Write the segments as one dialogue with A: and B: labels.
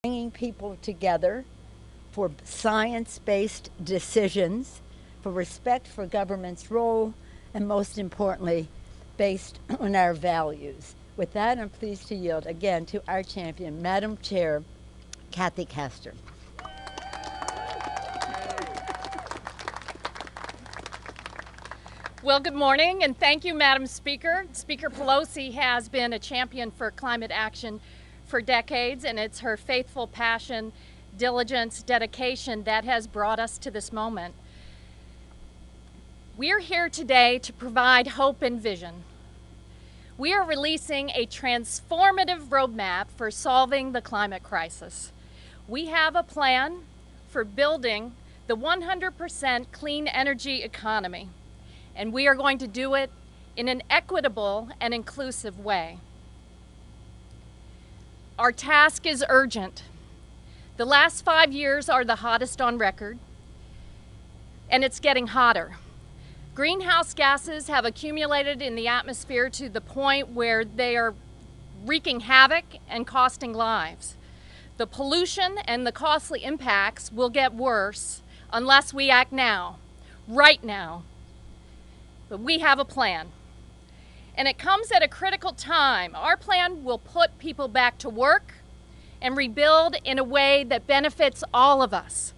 A: bringing people together for science-based decisions, for respect for government's role, and most importantly, based on our values. With that, I'm pleased to yield again to our champion, Madam Chair, Kathy Castor.
B: Well, good morning, and thank you, Madam Speaker. Speaker Pelosi has been a champion for climate action for decades, and it's her faithful passion, diligence, dedication that has brought us to this moment. We're here today to provide hope and vision. We are releasing a transformative roadmap for solving the climate crisis. We have a plan for building the 100% clean energy economy, and we are going to do it in an equitable and inclusive way. Our task is urgent. The last 5 years are the hottest on record, and it's getting hotter. Greenhouse gases have accumulated in the atmosphere to the point where they are wreaking havoc and costing lives. The pollution and the costly impacts will get worse unless we act now, right now. But we have a plan, and it comes at a critical time. Our plan will put people back to work and rebuild in a way that benefits all of us.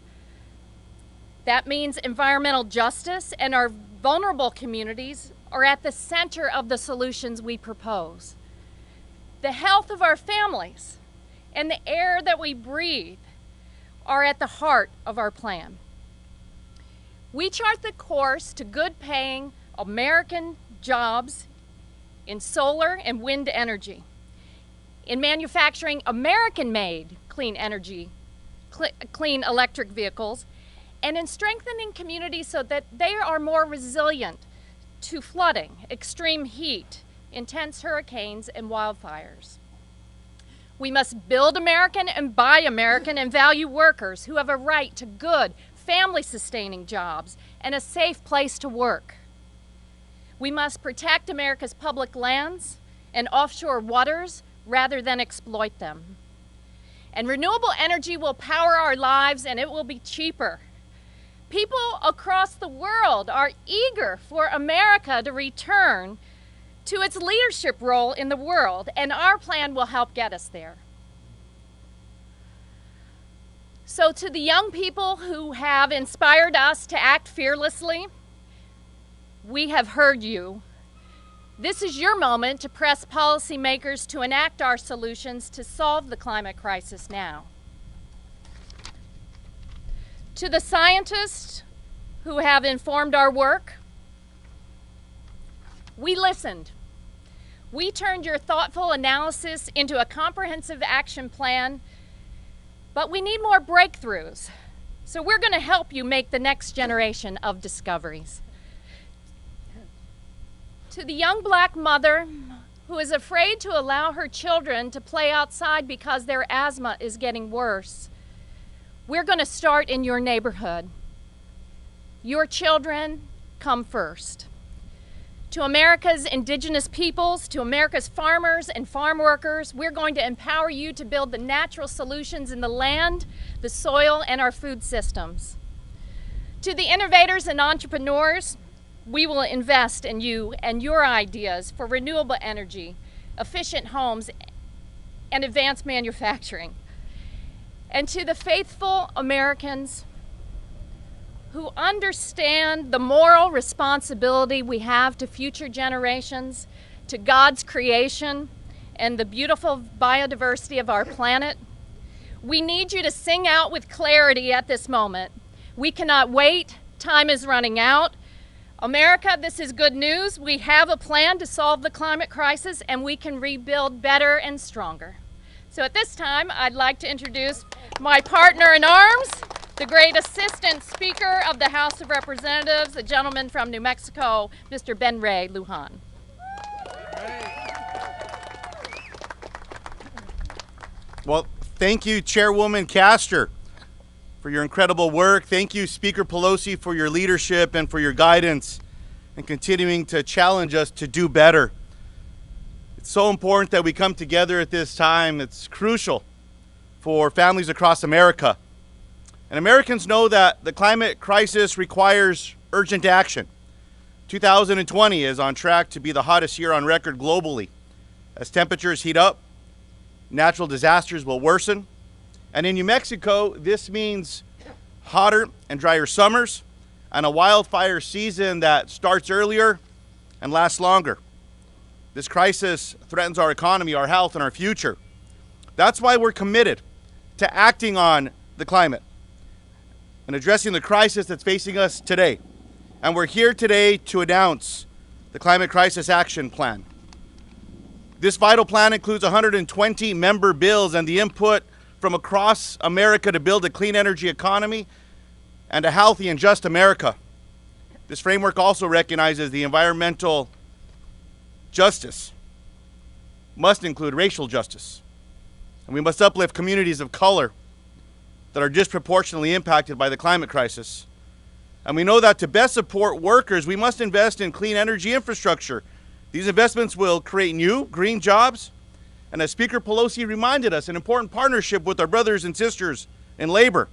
B: That means environmental justice, and our vulnerable communities are at the center of the solutions we propose. The health of our families and the air that we breathe are at the heart of our plan. We chart the course to good-paying American jobs in solar and wind energy, in manufacturing American-made clean energy, clean electric vehicles, and in strengthening communities so that they are more resilient to flooding, extreme heat, intense hurricanes, and wildfires. We must build American and buy American and value workers who have a right to good, family-sustaining jobs and a safe place to work. We must protect America's public lands and offshore waters rather than exploit them. And renewable energy will power our lives, and it will be cheaper. People across the world are eager for America to return to its leadership role in the world, and our plan will help get us there. So to the young people who have inspired us to act fearlessly, we have heard you. This is your moment to press policymakers to enact our solutions to solve the climate crisis now. To the scientists who have informed our work, we listened. We turned your thoughtful analysis into a comprehensive action plan, but we need more breakthroughs. So we're going to help you make the next generation of discoveries. To the young black mother who is afraid to allow her children to play outside because their asthma is getting worse, we're going to start in your neighborhood. Your children come first. To America's indigenous peoples, to America's farmers and farm workers, we're going to empower you to build the natural solutions in the land, the soil, and our food systems. To the innovators and entrepreneurs, we will invest in you and your ideas for renewable energy, efficient homes, and advanced manufacturing. And to the faithful Americans who understand the moral responsibility we have to future generations, to God's creation, and the beautiful biodiversity of our planet, we need you to sing out with clarity at this moment. We cannot wait. Time is running out. America, this is good news. We have a plan to solve the climate crisis, and we can rebuild better and stronger. So at this time, I'd like to introduce my partner in arms, the great Assistant Speaker of the House of Representatives, a gentleman from New Mexico, Mr. Ben Ray Lujan.
C: Well, thank you, Chairwoman Castor, for your incredible work. Thank you, Speaker Pelosi, for your leadership and for your guidance and continuing to challenge us to do better. It's so important that we come together at this time. It's crucial for families across America. And Americans know that the climate crisis requires urgent action. 2020 is on track to be the hottest year on record globally. As temperatures heat up, natural disasters will worsen. And in New Mexico, this means hotter and drier summers and a wildfire season that starts earlier and lasts longer. This crisis threatens our economy, our health, and our future. That's why we're committed to acting on the climate and addressing the crisis that's facing us today. And we're here today to announce the Climate Crisis Action Plan. This vital plan includes 120 member bills and the input from across America to build a clean energy economy and a healthy and just America. This framework also recognizes the environmental justice must include racial justice. And we must uplift communities of color that are disproportionately impacted by the climate crisis. And we know that to best support workers, we must invest in clean energy infrastructure. These investments will create new green jobs. And as Speaker Pelosi reminded us, an important partnership with our brothers and sisters in labor.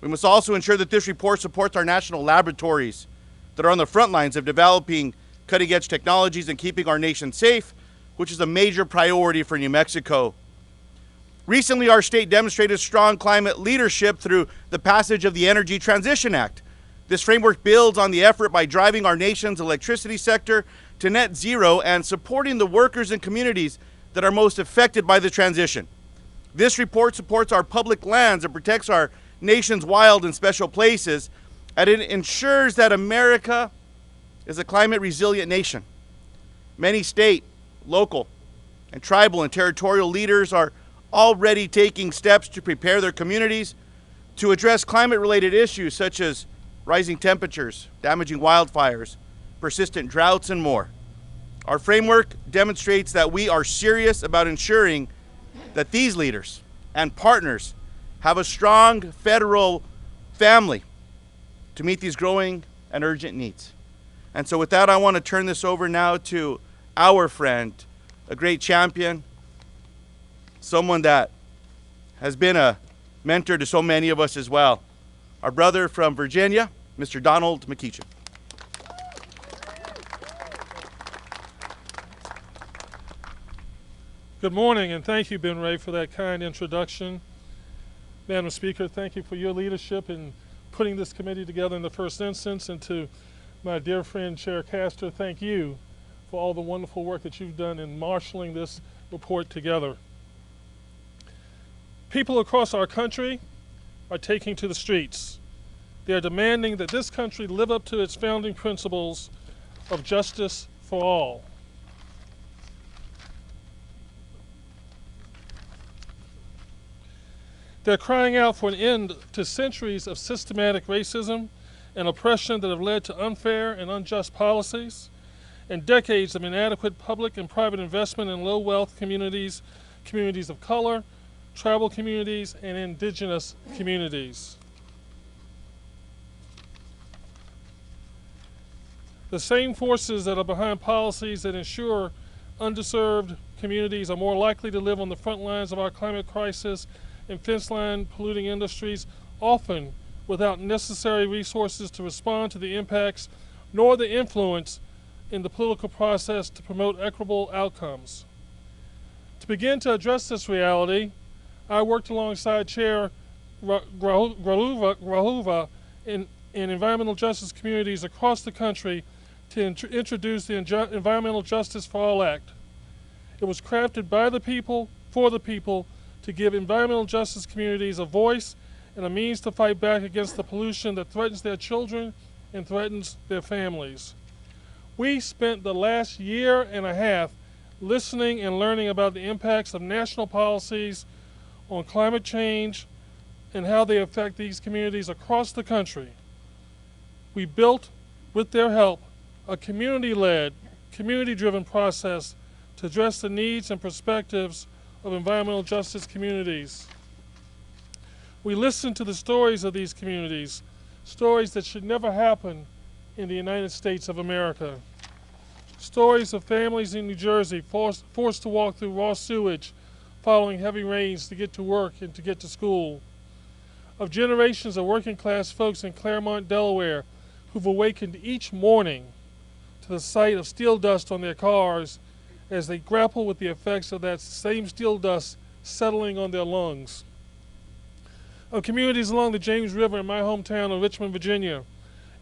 C: We must also ensure that this report supports our national laboratories that are on the front lines of developing cutting-edge technologies and keeping our nation safe, which is a major priority for New Mexico. Recently, our state demonstrated strong climate leadership through the passage of the Energy Transition Act. This framework builds on the effort by driving our nation's electricity sector to net zero and supporting the workers and communities that are most affected by the transition. This report supports our public lands and protects our nation's wild and special places, and it ensures that America is a climate resilient nation. Many state, local, and tribal and territorial leaders are already taking steps to prepare their communities to address climate-related issues such as rising temperatures, damaging wildfires, persistent droughts, and more. Our framework demonstrates that we are serious about ensuring that these leaders and partners have a strong federal family to meet these growing and urgent needs. And so with that, I want to turn this over now to our friend, a great champion, someone that has been a mentor to so many of us as well. Our brother from Virginia, Mr. Donald McEachin.
D: Good morning, and thank you, Ben Ray, for that kind introduction. Madam Speaker, thank you for your leadership in putting this committee together in the first instance, and to my dear friend Chair Castor, thank you for all the wonderful work that you've done in marshaling this report together. People across our country are taking to the streets. They are demanding that this country live up to its founding principles of justice for all. They're crying out for an end to centuries of systematic racism and oppression that have led to unfair and unjust policies, and decades of inadequate public and private investment in low-wealth communities, communities of color, tribal communities, and indigenous communities. The same forces that are behind policies that ensure underserved communities are more likely to live on the front lines of our climate crisis and fence-line polluting industries, often without necessary resources to respond to the impacts nor the influence in the political process to promote equitable outcomes. To begin to address this reality, I worked alongside Chair Grahuva in environmental justice communities across the country to introduce the Environmental Justice for All Act. It was crafted by the people, for the people, to give environmental justice communities a voice and a means to fight back against the pollution that threatens their children and threatens their families. We spent the last year and a half listening and learning about the impacts of national policies on climate change and how they affect these communities across the country. We built, with their help, a community-led, community-driven process to address the needs and perspectives of environmental justice communities. We listened to the stories of these communities, stories that should never happen in the United States of America. Stories of families in New Jersey forced to walk through raw sewage, following heavy rains to get to work and to get to school. Of generations of working class folks in Claremont, Delaware, who've awakened each morning to the sight of steel dust on their cars as they grapple with the effects of that same steel dust settling on their lungs. Of communities along the James River in my hometown of Richmond, Virginia,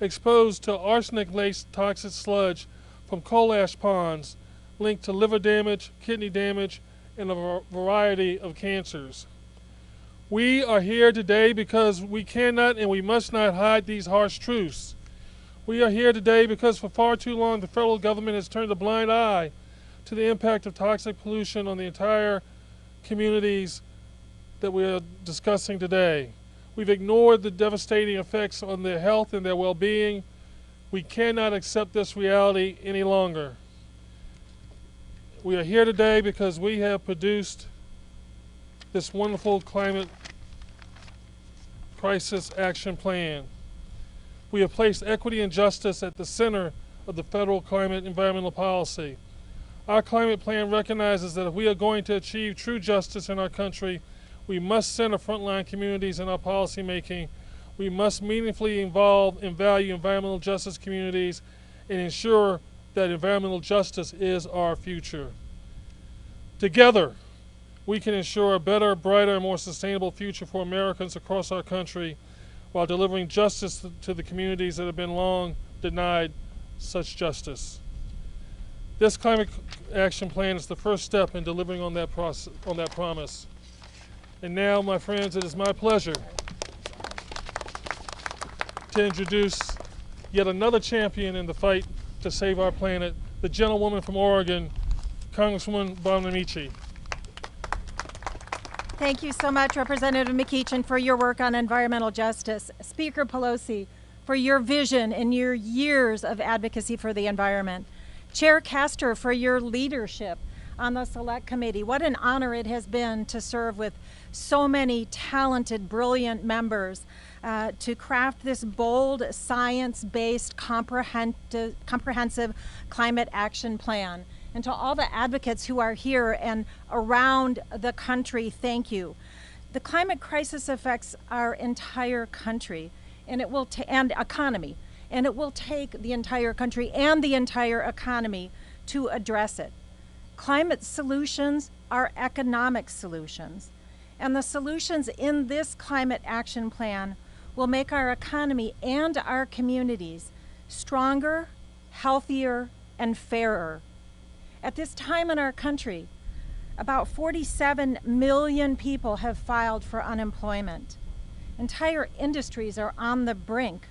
D: exposed to arsenic-laced toxic sludge from coal ash ponds linked to liver damage, kidney damage, and a variety of cancers. We are here today because we cannot and we must not hide these harsh truths. We are here today because for far too long the federal government has turned a blind eye to the impact of toxic pollution on the entire communities that we are discussing today. We've ignored the devastating effects on their health and their well-being. We cannot accept this reality any longer. We are here today because we have produced this wonderful climate crisis action plan. We have placed equity and justice at the center of the federal climate environmental policy. Our climate plan recognizes that if we are going to achieve true justice in our country, we must center frontline communities in our policymaking. We must meaningfully involve and value environmental justice communities and ensure that environmental justice is our future. Together, we can ensure a better, brighter, and more sustainable future for Americans across our country while delivering justice to the communities that have been long denied such justice. This climate action plan is the first step in delivering on that promise. And now, my friends, it is my pleasure to introduce yet another champion in the fight to save our planet, the gentlewoman from Oregon, Congresswoman Bonamici.
E: Thank you so much, Representative McEachin, for your work on environmental justice. Speaker Pelosi, for your vision and your years of advocacy for the environment. Chair Castor, for your leadership on the Select Committee. What an honor it has been to serve with so many talented, brilliant members to craft this bold, science-based, comprehensive climate action plan. And to all the advocates who are here and around the country, thank you. The climate crisis affects our entire country and economy, and it will take the entire country and the entire economy to address it. Climate solutions are economic solutions, and the solutions in this climate action plan will make our economy and our communities stronger, healthier, and fairer. At this time in our country, about 47 million people have filed for unemployment. Entire industries are on the brink.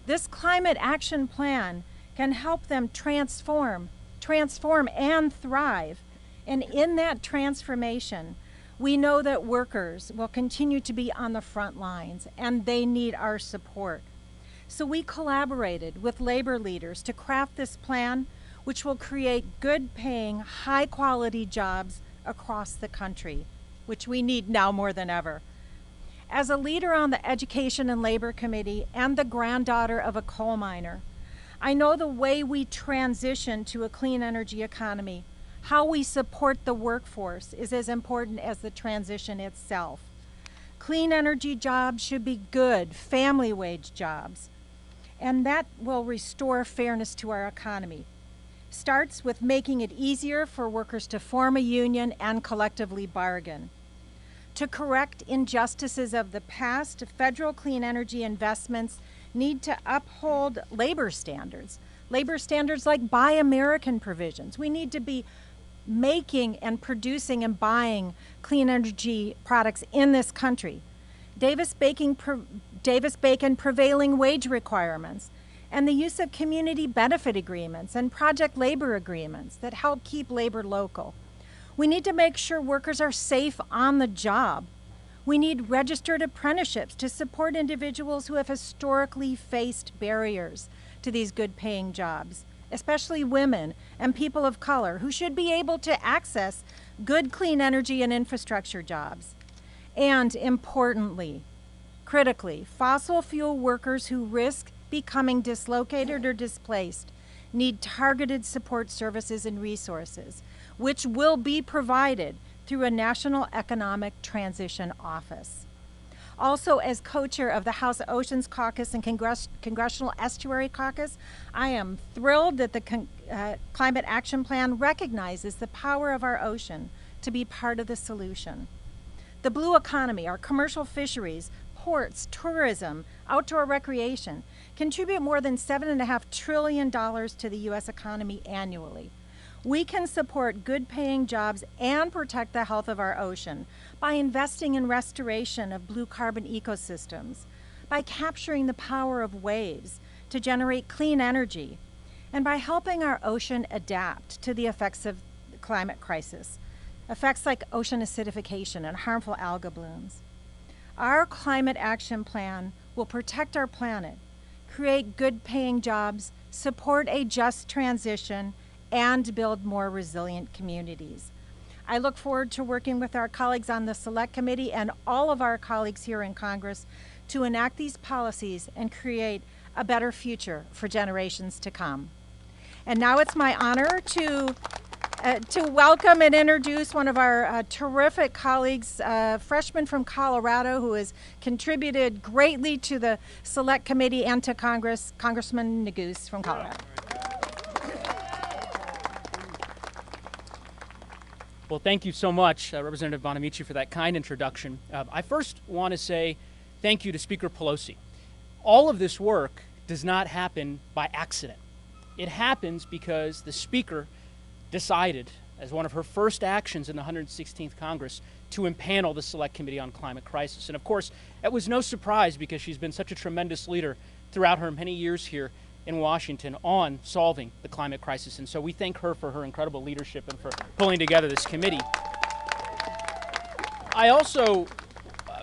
E: This climate action plan can help them transform and thrive. And in that transformation, we know that workers will continue to be on the front lines and they need our support. So we collaborated with labor leaders to craft this plan, which will create good-paying, high-quality jobs across the country, which we need now more than ever. As a leader on the Education and Labor Committee and the granddaughter of a coal miner, I know the way we transition to a clean energy economy, how we support the workforce, is as important as the transition itself. Clean energy jobs should be good, family wage jobs, and that will restore fairness to our economy. Starts with making it easier for workers to form a union and collectively bargain. To correct injustices of the past, federal clean energy investments need to uphold labor standards like Buy American provisions. We need to be making and producing and buying clean energy products in this country. Davis-Bacon prevailing wage requirements, and the use of community benefit agreements and project labor agreements that help keep labor local. We need to make sure workers are safe on the job. We need registered apprenticeships to support individuals who have historically faced barriers to these good-paying jobs, especially women and people of color who should be able to access good clean energy and infrastructure jobs. And importantly, critically, fossil fuel workers who risk becoming dislocated or displaced need targeted support services and resources, which will be provided through a National Economic Transition Office. Also, as co-chair of the House Oceans Caucus and Congressional Estuary Caucus, I am thrilled that the Climate Action Plan recognizes the power of our ocean to be part of the solution. The blue economy, our commercial fisheries, ports, tourism, outdoor recreation, contribute more than $7.5 trillion to the U.S. economy annually. We can support good-paying jobs and protect the health of our ocean by investing in restoration of blue carbon ecosystems, by capturing the power of waves to generate clean energy, and by helping our ocean adapt to the effects of the climate crisis, effects like ocean acidification and harmful algal blooms. Our climate action plan will protect our planet, create good-paying jobs, support a just transition, and build more resilient communities. I look forward to working with our colleagues on the Select Committee and all of our colleagues here in Congress to enact these policies and create a better future for generations to come. And now it's my honor to welcome and introduce one of our terrific colleagues, a freshman from Colorado who has contributed greatly to the Select Committee and to Congress, Congressman Neguse from Colorado.
F: Well, thank you so much, Representative Bonamici, for that kind introduction. I first want to say thank you to Speaker Pelosi. All of this work does not happen by accident. It happens because the Speaker decided, as one of her first actions in the 116th Congress, to impanel the Select Committee on Climate Crisis. And of course, it was no surprise because she's been such a tremendous leader throughout her many years here in Washington on solving the climate crisis. And so we thank her for her incredible leadership and for pulling together this committee. I also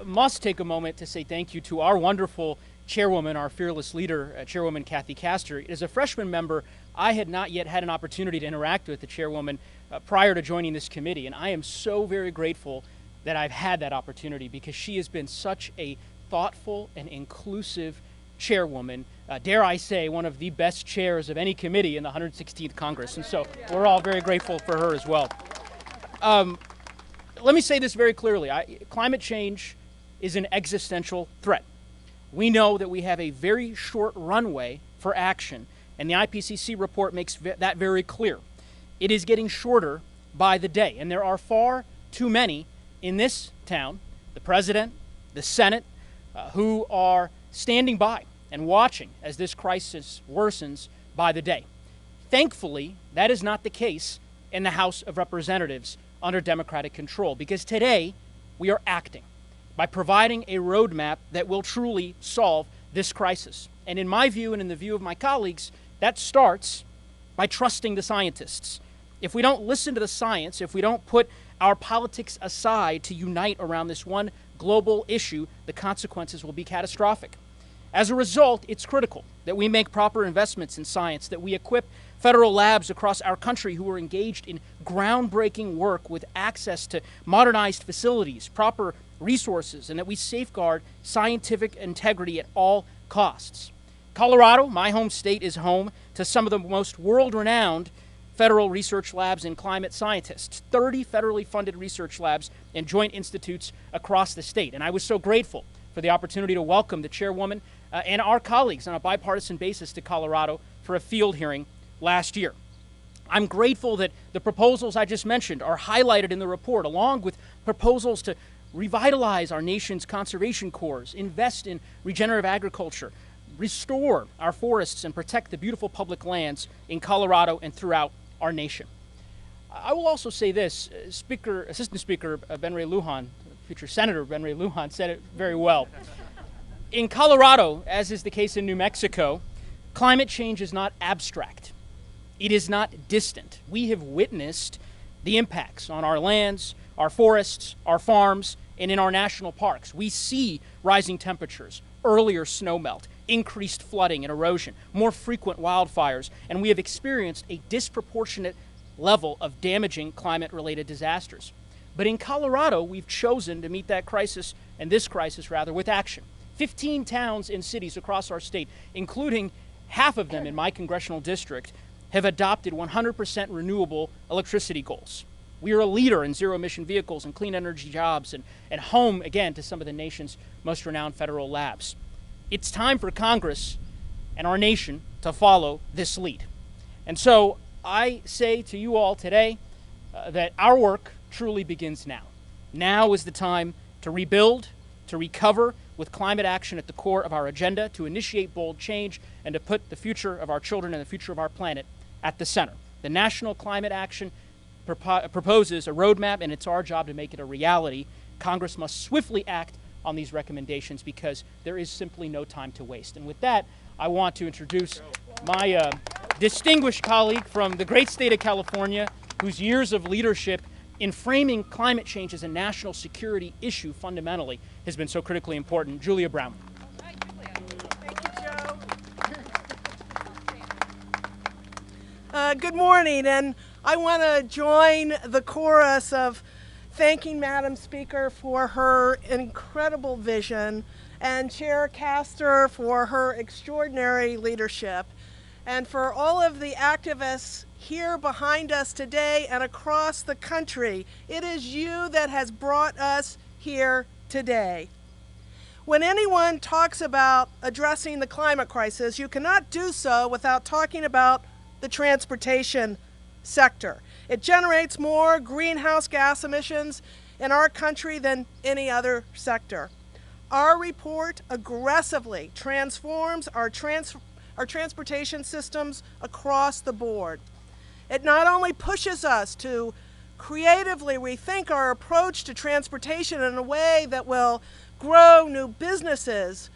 F: must take a moment to say thank you to our wonderful chairwoman, our fearless leader, Chairwoman Kathy Castor. As a freshman member, I had not yet had an opportunity to interact with the chairwoman prior to joining this committee, and I am so very grateful that I've had that opportunity because she has been such a thoughtful and inclusive chairwoman, dare I say, one of the best chairs of any committee in the 116th Congress, and so we're all very grateful for her as well. Let me say this very clearly. Climate change is an existential threat. We know that we have a very short runway for action, and the IPCC report makes that very clear. It is getting shorter by the day, and there are far too many in this town, the President, the Senate, who are standing by and watching as this crisis worsens by the day. Thankfully, that is not the case in the House of Representatives under Democratic control, because today we are acting by providing a roadmap that will truly solve this crisis. And in my view and in the view of my colleagues, that starts by trusting the scientists. If we don't listen to the science, if we don't put our politics aside to unite around this one global issue, the consequences will be catastrophic. As a result, it's critical that we make proper investments in science, that we equip federal labs across our country who are engaged in groundbreaking work with access to modernized facilities, proper resources, and that we safeguard scientific integrity at all costs. Colorado, my home state, is home to some of the most world-renowned federal research labs and climate scientists, 30 federally funded research labs and joint institutes across the state. And I was so grateful for the opportunity to welcome the chairwoman and our colleagues on a bipartisan basis to Colorado for a field hearing last year. I'm grateful that the proposals I just mentioned are highlighted in the report, along with proposals to revitalize our nation's conservation corps, invest in regenerative agriculture, restore our forests, and protect the beautiful public lands in Colorado and throughout our nation. I will also say this, Assistant Speaker Ben Ray Lujan, future Senator Ben Ray Lujan, said it very well. In Colorado, as is the case in New Mexico, climate change is not abstract. It is not distant. We have witnessed the impacts on our lands, our forests, our farms, and in our national parks. We see rising temperatures, earlier snowmelt, increased flooding and erosion, more frequent wildfires, and we have experienced a disproportionate level of damaging climate-related disasters. But in Colorado, we've chosen to meet that crisis, and this crisis rather, with action. 15 towns and cities across our state, including half of them in my congressional district, have adopted 100% renewable electricity goals. We are a leader in zero-emission vehicles and clean energy jobs and home, again, to some of the nation's most renowned federal labs. It's time for Congress and our nation to follow this lead. And so I say to you all today that our work truly begins now. Now is the time to rebuild, to recover, with climate action at the core of our agenda, to initiate bold change, and to put the future of our children and the future of our planet at the center. The National Climate Action proposes a roadmap, and it's our job to make it a reality. Congress must swiftly act on these recommendations because there is simply no time to waste. And with that, I want to introduce my distinguished colleague from the great state of California, whose years of leadership in framing climate change as a national security issue fundamentally has been so critically important, Julia Brown.
G: Thank you, Joe. Good morning, and I want to join the chorus of thanking Madam Speaker for her incredible vision and Chair Castor for her extraordinary leadership, and for all of the activists here behind us today and across the country. It is you that has brought us here today. When anyone talks about addressing the climate crisis, you cannot do so without talking about the transportation sector. It generates more greenhouse gas emissions in our country than any other sector. Our report aggressively transforms our transportation systems across the board. It not only pushes us to creatively rethink our approach to transportation in a way that will grow new businesses,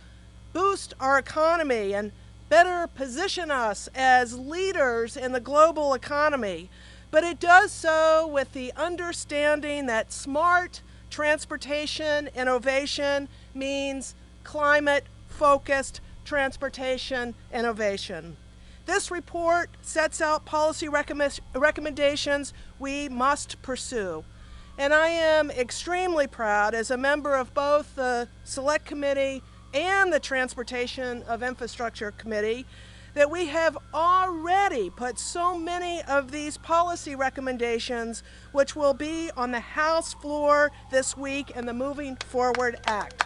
G: boost our economy, and better position us as leaders in the global economy, but it does so with the understanding that smart transportation innovation means climate-focused transportation innovation. This report sets out policy recommendations we must pursue. And I am extremely proud, as a member of both the Select Committee and the Transportation of Infrastructure Committee, that we have already put so many of these policy recommendations, which will be on the House floor this week in the Moving Forward Act.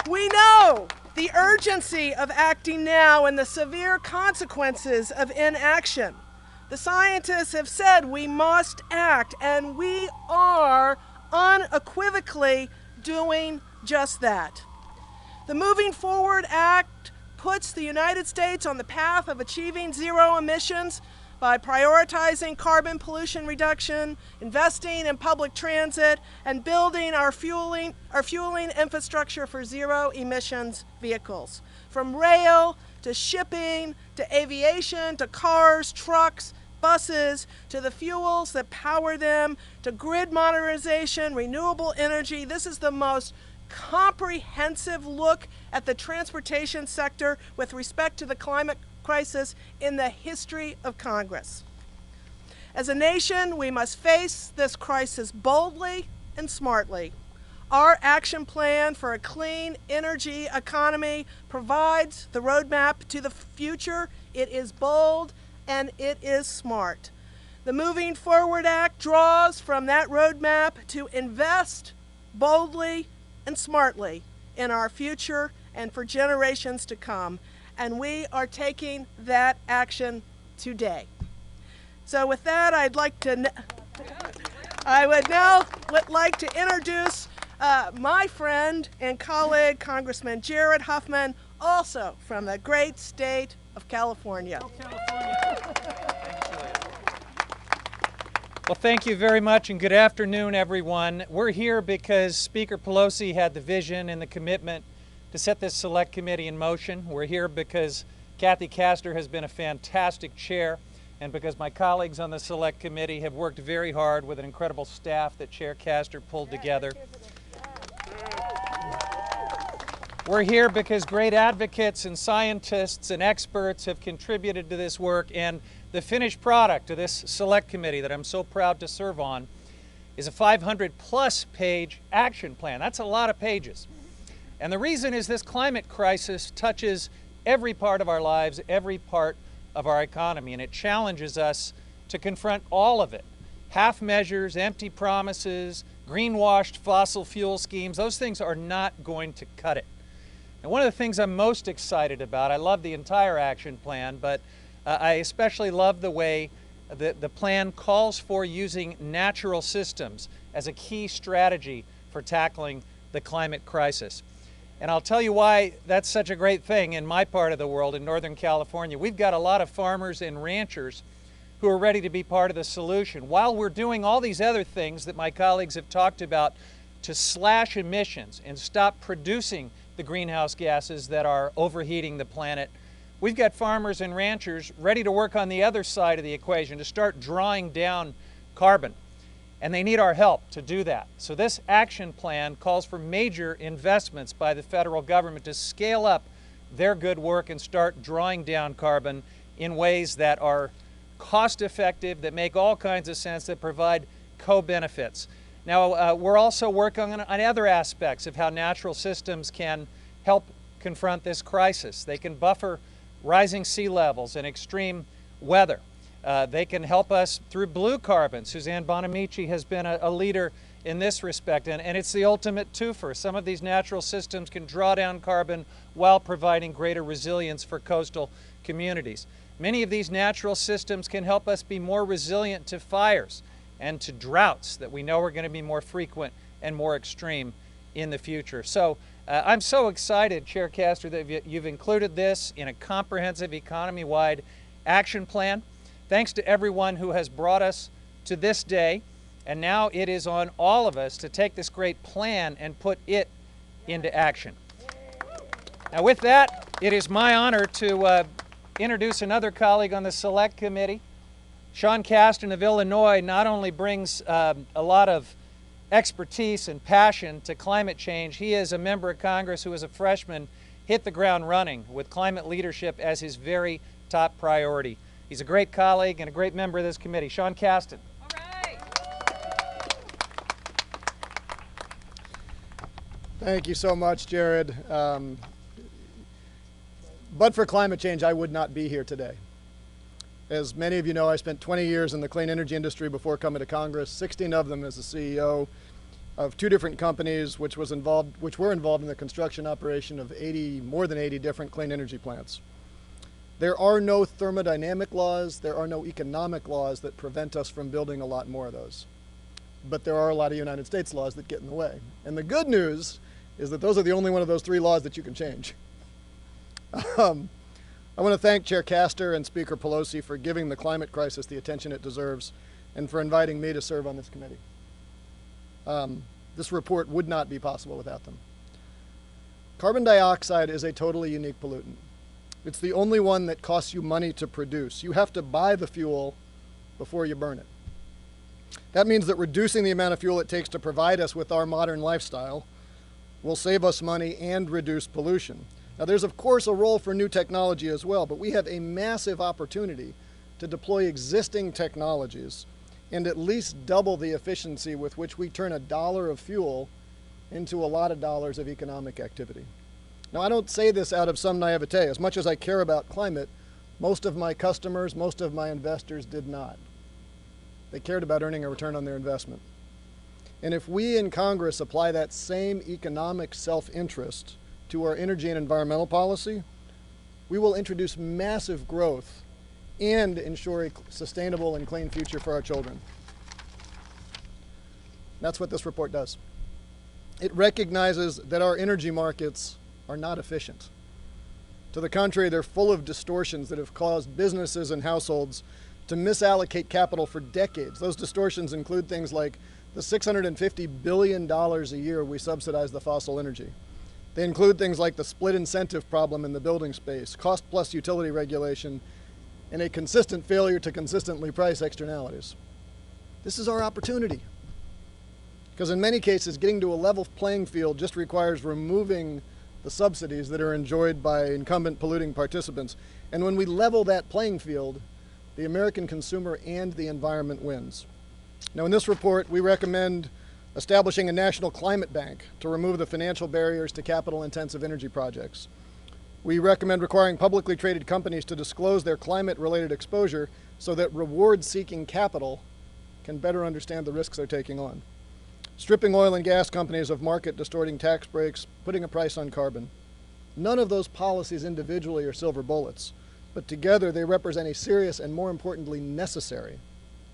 G: We know the urgency of acting now and the severe consequences of inaction. The scientists have said we must act, and we are unequivocally doing just that. The Moving Forward Act puts the United States on the path of achieving zero emissions by prioritizing carbon pollution reduction, investing in public transit, and building our fueling infrastructure for zero emissions vehicles. From rail to shipping to aviation to cars, trucks, buses, to the fuels that power them, to grid modernization, renewable energy. This is the most comprehensive look at the transportation sector with respect to the climate crisis in the history of Congress. As a nation, we must face this crisis boldly and smartly. Our action plan for a clean energy economy provides the roadmap to the future. It is bold and it is smart. The Moving Forward Act draws from that roadmap to invest boldly and smartly in our future and for generations to come. And we are taking that action today. So with that, I would now like to introduce my friend and colleague, Congressman Jared Huffman, also from the great state of California.
H: Well, thank you very much, and good afternoon, everyone. We're here because Speaker Pelosi had the vision and the commitment to set this select committee in motion. We're here because Kathy Castor has been a fantastic chair, and because my colleagues on the select committee have worked very hard with an incredible staff that Chair Castor pulled together. We're here because great advocates and scientists and experts have contributed to this work, and the finished product of this select committee that I'm so proud to serve on is a 500+ page action plan. That's a lot of pages. And the reason is this climate crisis touches every part of our lives, every part of our economy, and it challenges us to confront all of it half measures, empty promises, greenwashed fossil fuel schemes, those things are not going to cut it. And one of the things I'm most excited about, I love the entire action plan, but I especially love the way the plan calls for using natural systems as a key strategy for tackling the climate crisis. And I'll tell you why that's such a great thing in my part of the world, in Northern California. We've got a lot of farmers and ranchers who are ready to be part of the solution. While we're doing all these other things that my colleagues have talked about to slash emissions and stop producing the greenhouse gases that are overheating the planet, we've got farmers and ranchers ready to work on the other side of the equation to start drawing down carbon. And they need our help to do that. So this action plan calls for major investments by the federal government to scale up their good work and start drawing down carbon in ways that are cost-effective, that make all kinds of sense, that provide co-benefits. Now, we're also working on other aspects of how natural systems can help confront this crisis. They can buffer rising sea levels and extreme weather. They can help us through blue carbon. Suzanne Bonamici has been a leader in this respect, and it's the ultimate twofer. Some of these natural systems can draw down carbon while providing greater resilience for coastal communities. Many of these natural systems can help us be more resilient to fires and to droughts that we know are going to be more frequent and more extreme in the future. So I'm so excited, Chair Castor, that you've included this in a comprehensive economy-wide action plan. Thanks to everyone who has brought us to this day, and now it is on all of us to take this great plan and put it into action. Now with that, it is my honor to introduce another colleague on the Select Committee. Sean Casten of Illinois not only brings a lot of expertise and passion to climate change, he is a member of Congress who as a freshman hit the ground running with climate leadership as his very top priority. He's a great colleague and a great member of this committee. Sean Casten.
B: All right.
I: Thank you so much, Jared. But for climate change, I would not be here today. As many of you know, I spent 20 years in the clean energy industry before coming to Congress, 16 of them as the CEO of 2 different companies which were involved in the construction operation of more than 80 different clean energy plants. There are no thermodynamic laws, there are no economic laws that prevent us from building a lot more of those. But there are a lot of United States laws that get in the way. And the good news is that those are the only one of those 3 laws that you can change. I want to thank Chair Castor and Speaker Pelosi for giving the climate crisis the attention it deserves and for inviting me to serve on this committee. This report would not be possible without them. Carbon dioxide is a totally unique pollutant. It's the only one that costs you money to produce. You have to buy the fuel before you burn it. That means that reducing the amount of fuel it takes to provide us with our modern lifestyle will save us money and reduce pollution. Now, there's of course a role for new technology as well, but we have a massive opportunity to deploy existing technologies and at least double the efficiency with which we turn $1 of fuel into a lot of dollars of economic activity. Now, I don't say this out of some naivete. As much as I care about climate, most of my customers, most of my investors did not. They cared about earning a return on their investment. And if we in Congress apply that same economic self-interest to our energy and environmental policy, we will introduce massive growth and ensure a sustainable and clean future for our children. That's what this report does. It recognizes that our energy markets are not efficient. To the contrary, they're full of distortions that have caused businesses and households to misallocate capital for decades. Those distortions include things like the $650 billion a year we subsidize the fossil energy. They include things like the split incentive problem in the building space, cost plus utility regulation, and a consistent failure to consistently price externalities. This is our opportunity. Because in many cases, getting to a level playing field just requires removing the subsidies that are enjoyed by incumbent polluting participants. And when we level that playing field, the American consumer and the environment wins. Now, in this report, we recommend establishing a national climate bank to remove the financial barriers to capital-intensive energy projects. We recommend requiring publicly traded companies to disclose their climate-related exposure so that reward-seeking capital can better understand the risks they're taking on. Stripping oil and gas companies of market-distorting tax breaks, putting a price on carbon. None of those policies individually are silver bullets, but together they represent a serious and, more importantly, necessary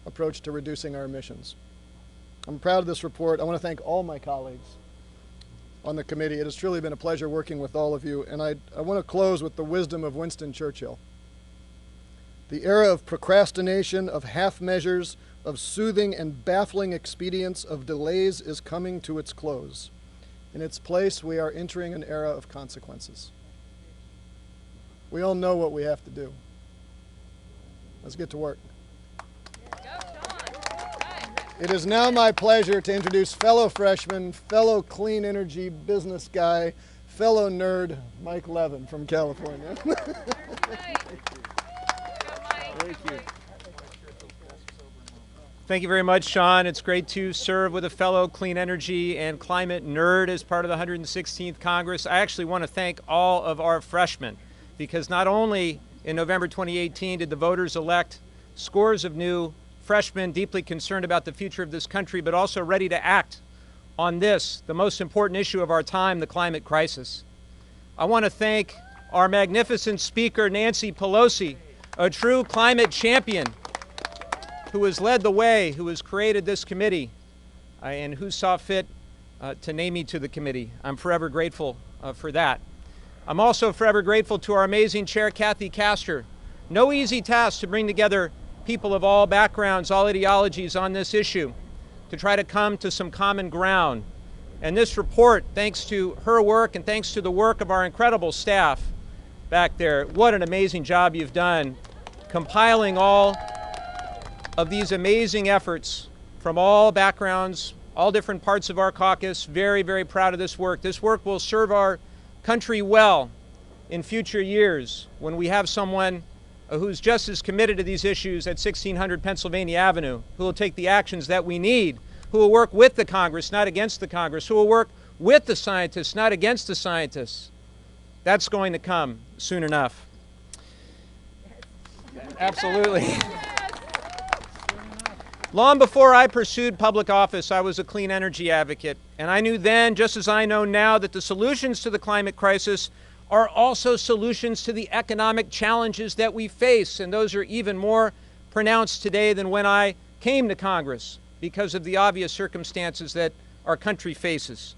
I: approach to reducing our emissions. I'm proud of this report. I want to thank all my colleagues on the committee. It has truly been a pleasure working with all of you, and I want to close with the wisdom of Winston Churchill. The era of procrastination, of half measures, of soothing and baffling expedients, of delays is coming to its close. In its place, we are entering an era of consequences. We all know what we have to do. Let's get to work. It is now my pleasure to introduce fellow freshman, fellow clean energy business guy, fellow nerd, Mike Levin from California.
J: Thank you. Thank you very much, Sean. It's great to serve with a fellow clean energy and climate nerd as part of the 116th Congress. I actually want to thank all of our freshmen, because not only in November 2018 did the voters elect scores of new freshmen deeply concerned about the future of this country, but also ready to act on this, the most important issue of our time, the climate crisis. I want to thank our magnificent Speaker Nancy Pelosi, a true climate champion who has led the way, who has created this committee, and who saw fit to name me to the committee. I'm forever grateful for that. I'm also forever grateful to our amazing chair, Kathy Castor. No easy task to bring together people of all backgrounds, all ideologies on this issue to try to come to some common ground. And this report, thanks to her work and thanks to the work of our incredible staff back there, what an amazing job you've done compiling all of these amazing efforts from all backgrounds, all different parts of our caucus. Very, very proud of this work. This work will serve our country well in future years when we have someone who's just as committed to these issues at 1600 Pennsylvania Avenue, who will take the actions that we need, who will work with the Congress, not against the Congress, who will work with the scientists, not against the scientists. That's going to come soon enough. Absolutely. Long before I pursued public office, I was a clean energy advocate, and I knew then, just as I know now, that the solutions to the climate crisis are also solutions to the economic challenges that we face, and those are even more pronounced today than when I came to Congress because of the obvious circumstances that our country faces.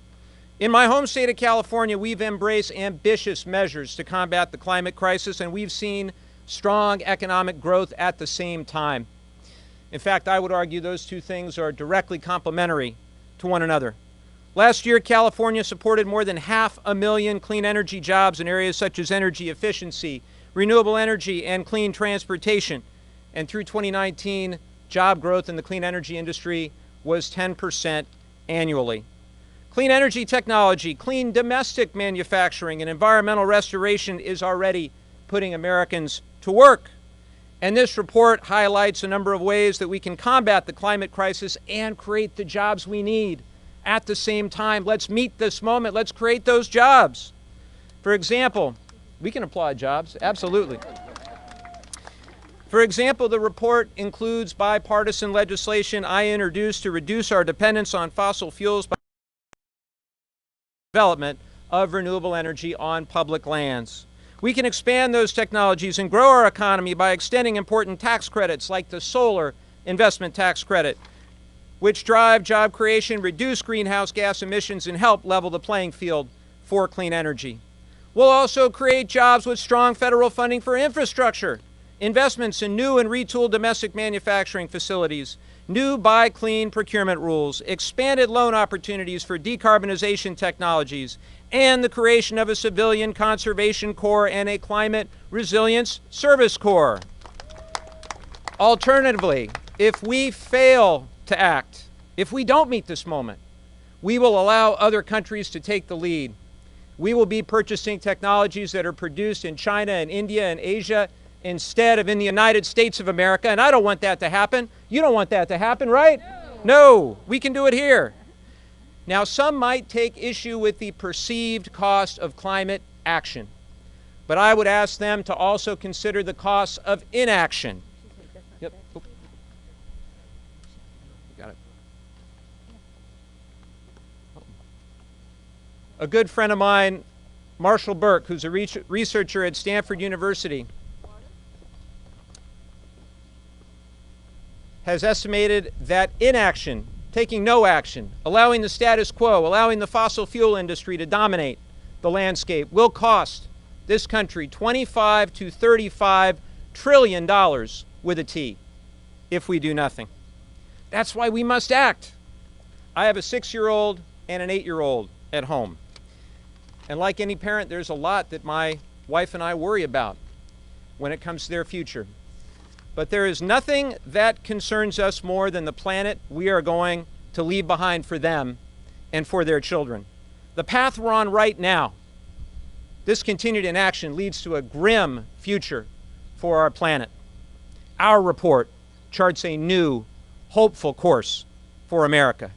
J: In my home state of California, we've embraced ambitious measures to combat the climate crisis, and we've seen strong economic growth at the same time. In fact, I would argue those two things are directly complementary to one another. Last year, California supported more than 500,000 clean energy jobs in areas such as energy efficiency, renewable energy, and clean transportation. And through 2019, job growth in the clean energy industry was 10% annually. Clean energy technology, clean domestic manufacturing, and environmental restoration is already putting Americans to work. And this report highlights a number of ways that we can combat the climate crisis and create the jobs we need. At the same time, let's meet this moment. Let's create those jobs. For example, we can applaud jobs, absolutely. For example, the report includes bipartisan legislation I introduced to reduce our dependence on fossil fuels by development of renewable energy on public lands. We can expand those technologies and grow our economy by extending important tax credits like the solar investment tax credit, which drive job creation, reduce greenhouse gas emissions, and help level the playing field for clean energy. We'll also create jobs with strong federal funding for infrastructure, investments in new and retooled domestic manufacturing facilities, new buy clean procurement rules, expanded loan opportunities for decarbonization technologies, and the creation of a civilian conservation corps and a climate resilience service corps. Alternatively, if we fail to act, if we don't meet this moment, we will allow other countries to take the lead. We will be purchasing technologies that are produced in China and India and Asia instead of in the United States of America, and I don't want that to happen. You don't want that to happen, right? No, we can do it here. Now, some might take issue with the perceived cost of climate action, but I would ask them to also consider the costs of inaction. Yep. A good friend of mine, Marshall Burke, who's a researcher at Stanford University, has estimated that inaction, taking no action, allowing the status quo, allowing the fossil fuel industry to dominate the landscape, will cost this country $25 to $35 trillion with a T if we do nothing. That's why we must act. I have a 6-year-old and an 8-year-old at home. And like any parent, there's a lot that my wife and I worry about when it comes to their future. But there is nothing that concerns us more than the planet we are going to leave behind for them and for their children. The path we're on right now, this continued inaction leads to a grim future for our planet. Our report charts a new, hopeful course for America.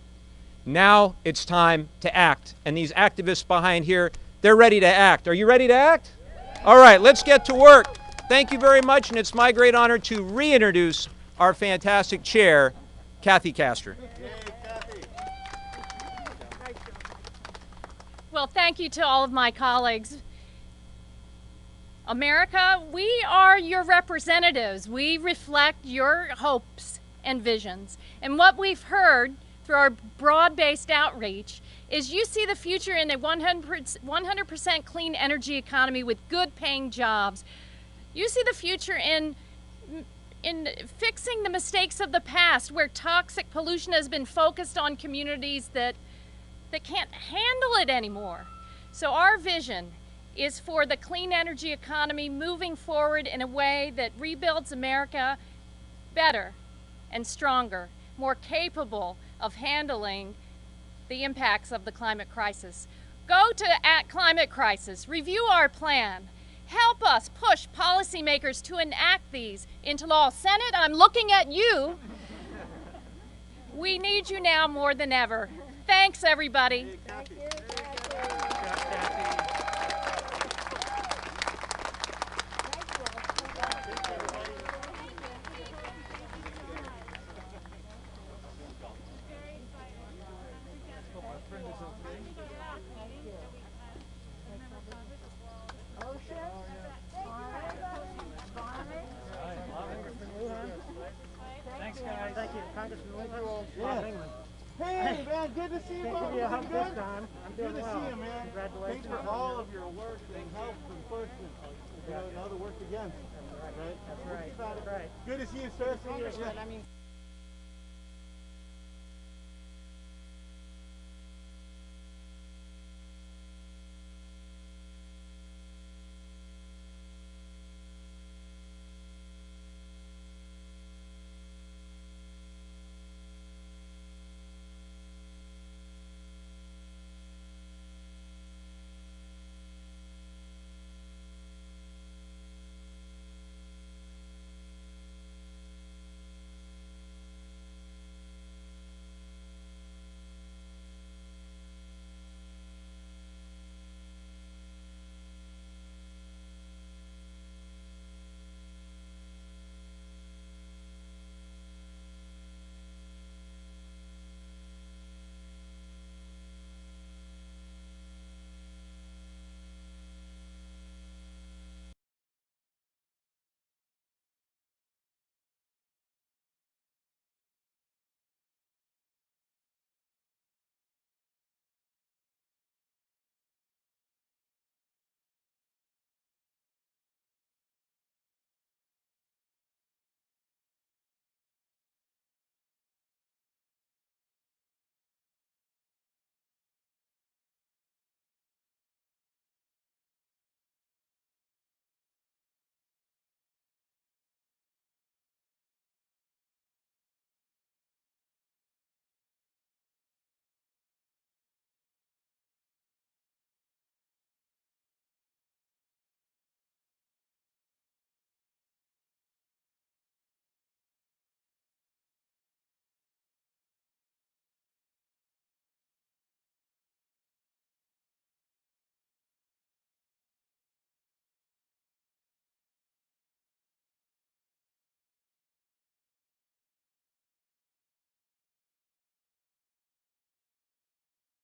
J: Now it's time to act. And these activists behind here, they're ready to act. Are you ready to act? All right, let's get to work. Thank you very much, and it's my great honor to reintroduce our fantastic chair, Kathy Castor.
B: Well, thank you to all of my colleagues. America, we are your representatives. We reflect your hopes and visions. And what we've heard through our broad-based outreach is you see the future in a 100% clean energy economy with good-paying jobs. You see the future in fixing the mistakes of the past, where toxic pollution has been focused on communities that can't handle it anymore. So our vision is for the clean energy economy moving forward in a way that rebuilds America better and stronger, more capable of handling the impacts of the climate crisis. Go to @Climate Crisis, review our plan, help us push policymakers to enact these into law. Senate, I'm looking at you. We need you now more than ever. Thanks, everybody.
A: Thank you.
K: Thanks, guys. Thank you, Congressman.
L: Hey, man, good to see you.
K: Can't give you a hug this time. I'm doing
L: Good to
K: well.
L: see you, man.
K: Congratulations.
L: Thanks for all of your work and help and push and all the work against.
K: That's right. That's right.
L: Good to see you, sir.
K: Congressman, I mean,